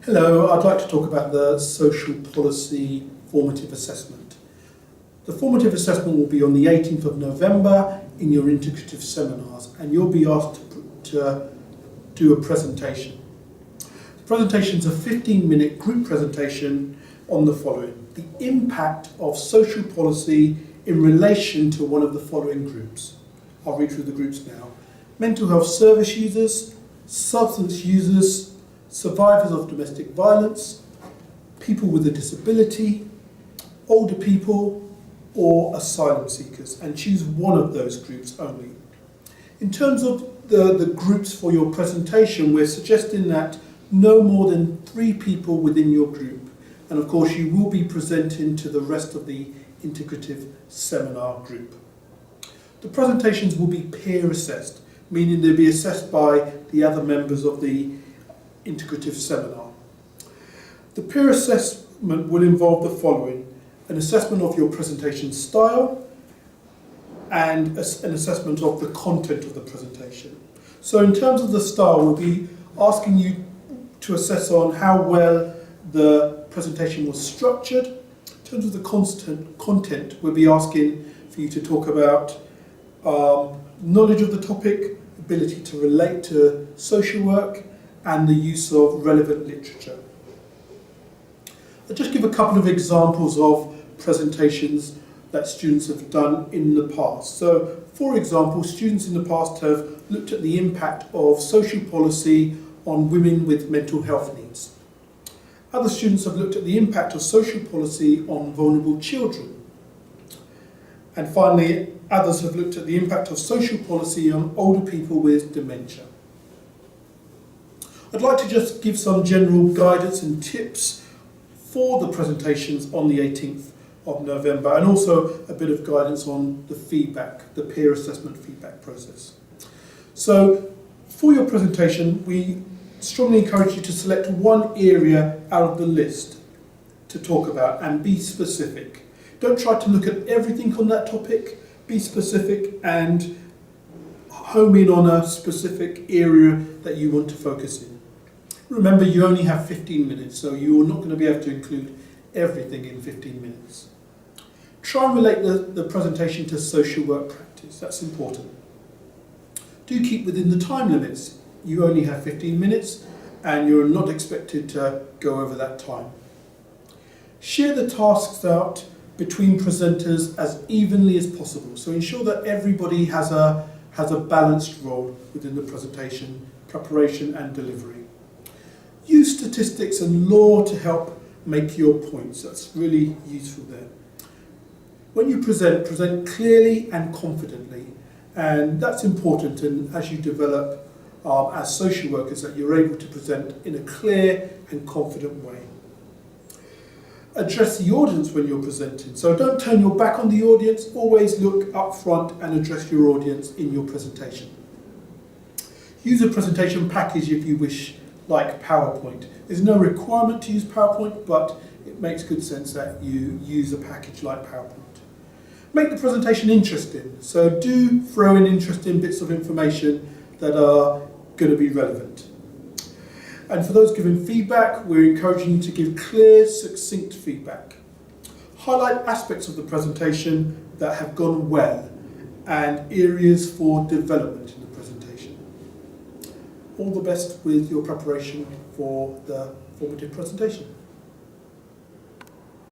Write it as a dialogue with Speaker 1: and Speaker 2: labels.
Speaker 1: Hello, I'd like to talk about the Social Policy Formative Assessment. The formative assessment will be on the 18th of November in your integrative seminars, and you'll be asked to do a presentation. The presentation is a 15-minute group presentation on the following: the impact of social policy in relation to one of the following groups. I'll read through the groups now. Mental health service users, substance users, survivors of domestic violence, people with a disability, older people, or asylum seekers, and choose one of those groups only. In terms of the groups for your presentation, we're suggesting that no more than 3 people within your group, and of course you will be presenting to the rest of the integrative seminar group. The presentations will be peer assessed, meaning they'll be assessed by the other members of the integrative seminar. The peer assessment will involve the following: an assessment of your presentation style and an assessment of the content of the presentation. So in terms of the style, we'll be asking you to assess on how well the presentation was structured. In terms of the content, we'll be asking for you to talk about knowledge of the topic, ability to relate to social work, and the use of relevant literature. I'll just give a couple of examples of presentations that students have done in the past. So, for example, students in the past have looked at the impact of social policy on women with mental health needs. Other students have looked at the impact of social policy on vulnerable children. And finally, others have looked at the impact of social policy on older people with dementia. I'd like to just give some general guidance and tips for the presentations on the 18th of November, and also a bit of guidance on the feedback, the peer assessment feedback process. So for your presentation, we strongly encourage you to select one area out of the list to talk about and be specific. Don't try to look at everything on that topic. Be specific and home in on a specific area that you want to focus in. Remember, you only have 15 minutes, so you're not going to be able to include everything in 15 minutes. Try and relate the presentation to social work practice. That's important. Do keep within the time limits. You only have 15 minutes and you're not expected to go over that time. Share the tasks out between presenters as evenly as possible. So ensure that everybody has a balanced role within the presentation, preparation and delivery. Use statistics and law to help make your points. That's really useful there. When you present clearly and confidently, and that's important. And as you develop as social workers, that you're able to present in a clear and confident way. Address the audience when you're presenting. So don't turn your back on the audience. Always look up front and address your audience in your presentation. Use a presentation package if you wish, like PowerPoint. There's no requirement to use PowerPoint, but it makes good sense that you use a package like PowerPoint. Make the presentation interesting. So do throw in interesting bits of information that are going to be relevant. And for those giving feedback, we're encouraging you to give clear, succinct feedback. Highlight aspects of the presentation that have gone well and areas for development in the presentation. All the best with your preparation for the formative presentation.